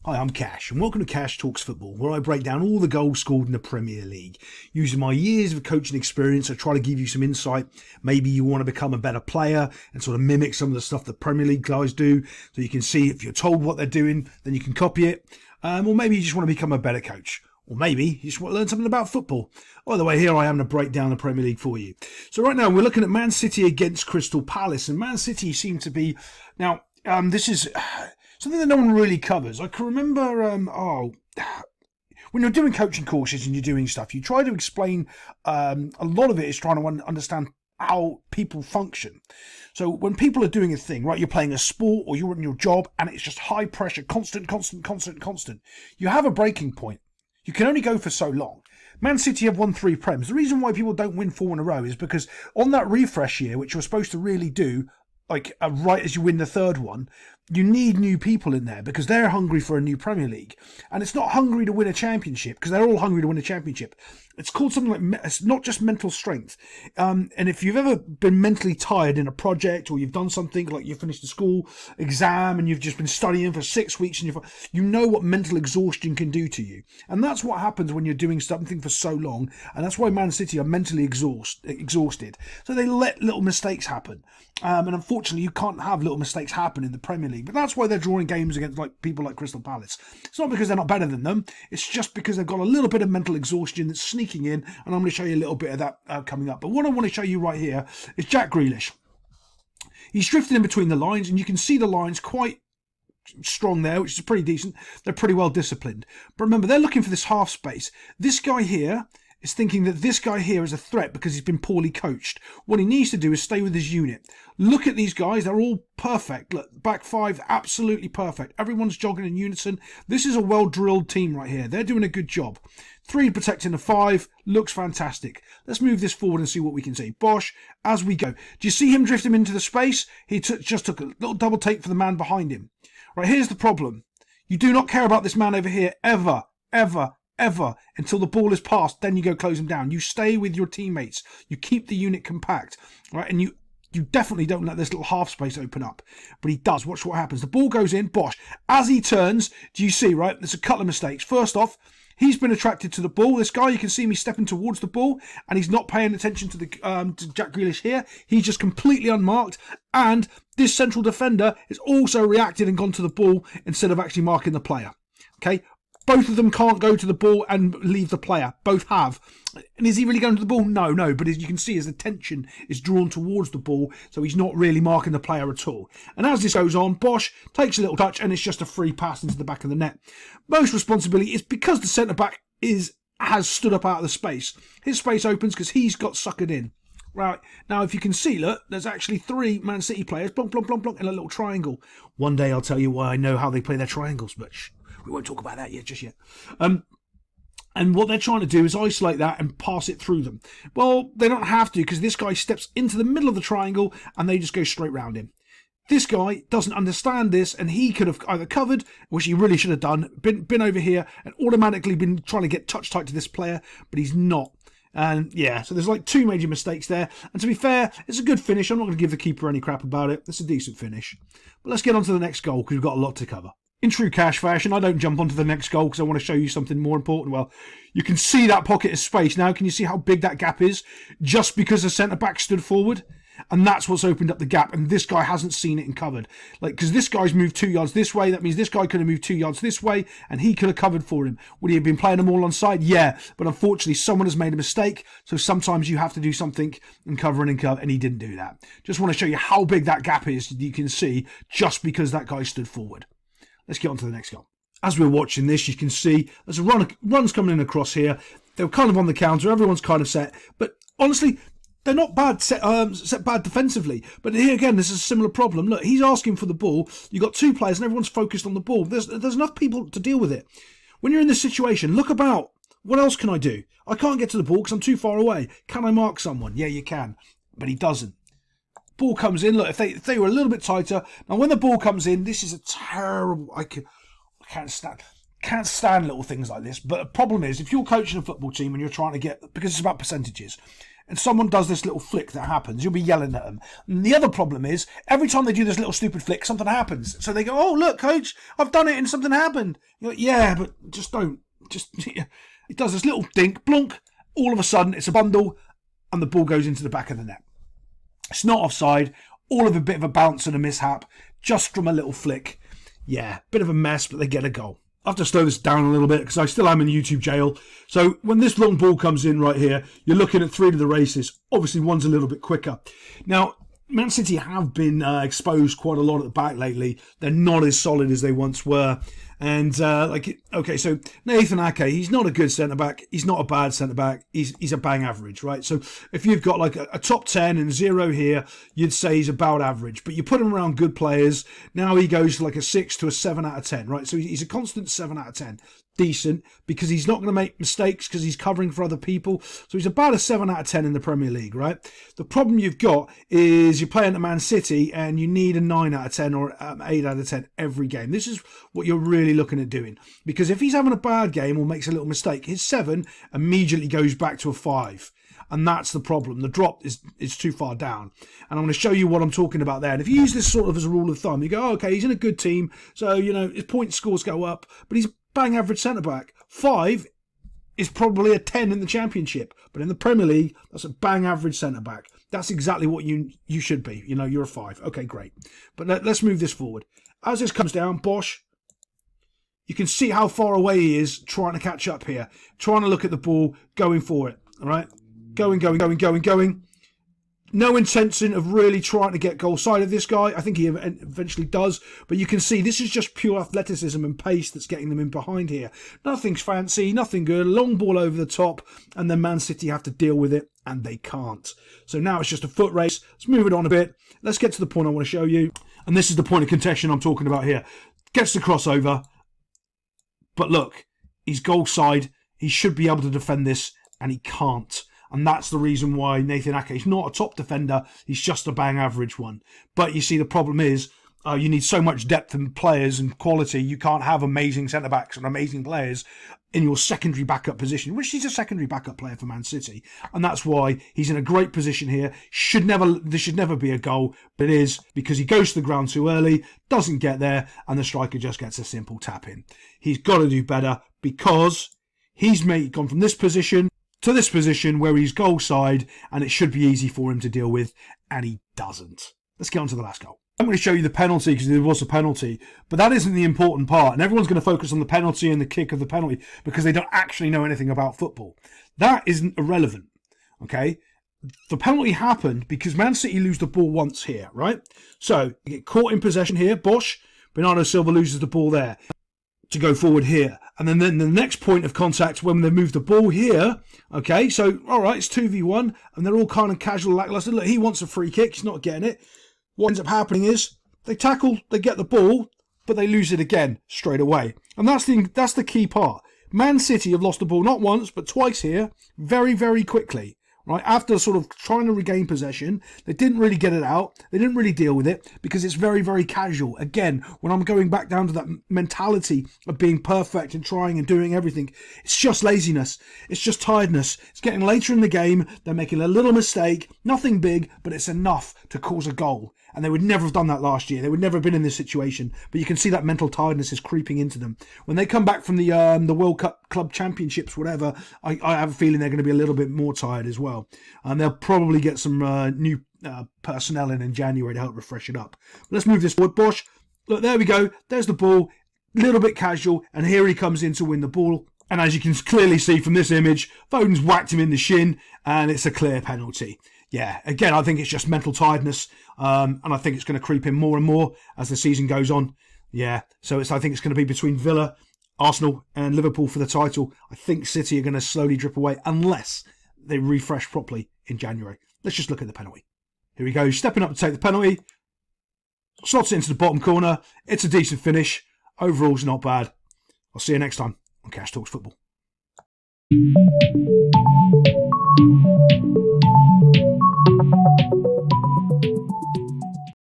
Hi, I'm Cash, and welcome to Cash Talks Football, where I break down all the goals scored in the Premier League. Using my years of coaching experience, I try to give you some insight. Maybe you want to become a better player and sort of mimic some of the stuff that Premier League guys do, so you can see if you're told what they're doing, then you can copy it. Or maybe you just want to become a better coach. Or maybe you just want to learn something about football. By the way, here I am to break down the Premier League for you. So right now we're looking at Man City against Crystal Palace, and Man City seem to be... Now, this is... something that no one really covers. I can remember, when you're doing coaching courses and you're doing stuff, you try to explain, a lot of it is trying to understand how people function. So when people are doing a thing, right, you're playing a sport or you're in your job and it's just high pressure, constant, you have a breaking point. You can only go for so long. Man City have won 3 Prems. The reason why people don't win 4 in a row is because on that refresh year, which you're supposed to really do, right as you win the 3rd one, you need new people in there because they're hungry for a new Premier League. And it's not hungry to win a championship because they're all hungry to win a championship. It's called something like, it's not just mental strength. And if you've ever been mentally tired in a project or you've done something like you finished a school exam and you've just been studying for 6 weeks and you know what mental exhaustion can do to you. And that's what happens when you're doing something for so long. And that's why Man City are mentally exhausted. So they let little mistakes happen. And unfortunately, you can't have little mistakes happen in the Premier League. But that's why they're drawing games against people like Crystal Palace. It's not because they're not better than them. It's just because they've got a little bit of mental exhaustion that's sneaking in. And I'm going to show you a little bit of that coming up. But what I want to show you right here is Jack Grealish. He's drifted in between the lines, and you can see the lines quite strong there, which is pretty decent. They're pretty well disciplined. But remember, they're looking for this half space. This guy here is thinking that this guy here is a threat because he's been poorly coached. What he needs to do is stay with his unit. Look at these guys. They're all perfect. Look, back 5, absolutely perfect. Everyone's jogging in unison. This is a well-drilled team right here. They're doing a good job. 3 protecting the 5. Looks fantastic. Let's move this forward and see what we can see. Bosch, as we go. Do you see him drift him into the space? He just took a little double take for the man behind him. Right, here's the problem. You do not care about this man over here ever until the ball is passed. Then you go close him down. You stay with your teammates. You keep the unit compact, right? And you definitely don't let this little half space open up. But he does. Watch what happens. The ball goes in. Bosch. As he turns, do you see, right? There's a couple of mistakes. First off, he's been attracted to the ball. This guy, you can see me stepping towards the ball, and he's not paying attention to to Jack Grealish here. He's just completely unmarked. And this central defender has also reacted and gone to the ball instead of actually marking the player. Okay? Both of them can't go to the ball and leave the player. Both have. And is he really going to the ball? No. But as you can see, his attention is drawn towards the ball, so he's not really marking the player at all. And as this goes on, Bosch takes a little touch, and it's just a free pass into the back of the net. Most responsibility is because the centre-back has stood up out of the space. His space opens because he's got suckered in. Right, now if you can see, look, there's actually 3 Man City players, blonk, in a little triangle. One day I'll tell you why I know how they play their triangles, but we won't talk about that just yet. And what they're trying to do is isolate that and pass it through them. Well, they don't have to because this guy steps into the middle of the triangle and they just go straight round him. This guy doesn't understand this, and he could have either covered, which he really should have done, been over here and automatically been trying to get touch tight to this player, but he's not. And yeah, so there's 2 major mistakes there. And to be fair, it's a good finish. I'm not going to give the keeper any crap about it. It's a decent finish. But let's get on to the next goal because we've got a lot to cover. In true Cash fashion, I don't jump onto the next goal because I want to show you something more important. Well, you can see that pocket of space now. Can you see how big that gap is? Just because the centre-back stood forward. And that's what's opened up the gap. And this guy hasn't seen it and covered. Because this guy's moved 2 yards this way. That means this guy could have moved 2 yards this way. And he could have covered for him. Would he have been playing them all on side? Yeah. But unfortunately, someone has made a mistake. So sometimes you have to do something and cover and cover. And he didn't do that. Just want to show you how big that gap is. You can see just because that guy stood forward. Let's get on to the next goal. As we're watching this, you can see there's a runs coming in across here. They're kind of on the counter. Everyone's kind of set. But honestly, they're not bad set bad defensively. But here again, this is a similar problem. Look, he's asking for the ball. You've got 2 players and everyone's focused on the ball. There's enough people to deal with it. When you're in this situation, look about. What else can I do? I can't get to the ball because I'm too far away. Can I mark someone? Yeah, you can. But he doesn't. Ball comes in. Look, if they were a little bit tighter. Now, when the ball comes in, this is a terrible... I can't stand little things like this. But the problem is, if you're coaching a football team and you're trying to get... Because it's about percentages. and someone does this little flick that happens, you'll be yelling at them. And the other problem is, every time they do this little stupid flick, something happens. So they go, oh, look, coach, I've done it and something happened. You're like, yeah, but just don't. It does this little dink, blunk, all of a sudden it's a bundle and the ball goes into the back of the net. It's not offside, all of a bit of a bounce and a mishap, just from a little flick. Yeah, bit of a mess, but they get a goal. I have to slow this down a little bit because I still am in YouTube jail. So when this long ball comes in right here, you're looking at 3 to the races. Obviously, one's a little bit quicker. Now, Man City have been exposed quite a lot at the back lately. They're not as solid as they once were. And, so Nathan Ake, he's not a good centre-back. He's not a bad centre-back. He's a bang average, right? So if you've got like a top 10 and 0 here, you'd say he's about average. But you put him around good players, now he goes to like a 6 to a 7 out of 10, right? So he's a constant 7 out of 10. Decent, because he's not going to make mistakes because he's covering for other people. So he's about a 7 out of 10 in the Premier League, right? The problem you've got is you're playing at Man City and you need a 9 out of 10 or 8 out of 10 every game. This is what you're really looking at doing. Because if he's having a bad game or makes a little mistake, his 7 immediately goes back to a 5. And that's the problem. The drop is too far down. And I'm going to show you what I'm talking about there. And if you use this sort of as a rule of thumb, you go, oh, okay, he's in a good team. So, his point scores go up. But he's bang average centre-back. 5 is probably a 10 in the Championship. But in the Premier League, that's a bang average centre-back. That's exactly what you should be. You're a 5. Okay, great. But let's move this forward. As this comes down, Bosch, you can see how far away he is trying to catch up here. Trying to look at the ball, going for it. All right? Going. No intention of really trying to get goal side of this guy. I think he eventually does. But you can see this is just pure athleticism and pace that's getting them in behind here. Nothing's fancy, nothing good. Long ball over the top. And then Man City have to deal with it. And they can't. So now it's just a foot race. Let's move it on a bit. Let's get to the point I want to show you. And this is the point of contention I'm talking about here. Gets the crossover. But look, he's goal side. He should be able to defend this. And he can't. And that's the reason why Nathan Ake is not a top defender. He's just a bang average one. But you see, the problem is you need so much depth in players and quality. You can't have amazing centre-backs and amazing players in your secondary backup position, which he's a secondary backup player for Man City. And that's why he's in a great position here. This should never be a goal, but it is because he goes to the ground too early, doesn't get there, and the striker just gets a simple tap in. He's got to do better because he's gone from this position to this position where he's goal side, and it should be easy for him to deal with, and he doesn't. Let's get on to the last goal. I'm going to show you the penalty because there was a penalty, but that isn't the important part, and everyone's going to focus on the penalty and the kick of the penalty because they don't actually know anything about football. That isn't irrelevant, okay? The penalty happened because Man City lose the ball once here, right? So, you get caught in possession here, Bosch, Bernardo Silva loses the ball there to go forward here. And then the next point of contact when they move the ball here, okay, so, all right, it's 2v1, and they're all kind of casual, lackluster. Look, he wants a free kick, he's not getting it. What ends up happening is they tackle, they get the ball, but they lose it again straight away. And that's the key part. Man City have lost the ball not once, but twice here, very, very quickly. Right, after sort of trying to regain possession, they didn't really get it out. They didn't really deal with it because it's very, very casual. Again, when I'm going back down to that mentality of being perfect and trying and doing everything, it's just laziness. It's just tiredness. It's getting later in the game. They're making a little mistake, nothing big, but it's enough to cause a goal. And they would never have done that last year. They would never have been in this situation. But you can see that mental tiredness is creeping into them. When they come back from the World Cup Club Championships, whatever, I have a feeling they're going to be a little bit more tired as well. And they'll probably get some new personnel in January to help refresh it up. But let's move this forward. Bosch, look, there we go. There's the ball. Little bit casual. And here he comes in to win the ball. And as you can clearly see from this image, Foden's whacked him in the shin. And it's a clear penalty. Yeah, again, I think it's just mental tiredness, and I think it's going to creep in more and more as the season goes on. Yeah, so I think it's going to be between Villa, Arsenal and Liverpool for the title. I think City are going to slowly drip away unless they refresh properly in January. Let's just look at the penalty. Here he goes, stepping up to take the penalty. Slots it into the bottom corner. It's a decent finish. Overall's not bad. I'll see you next time on Cash Talks Football.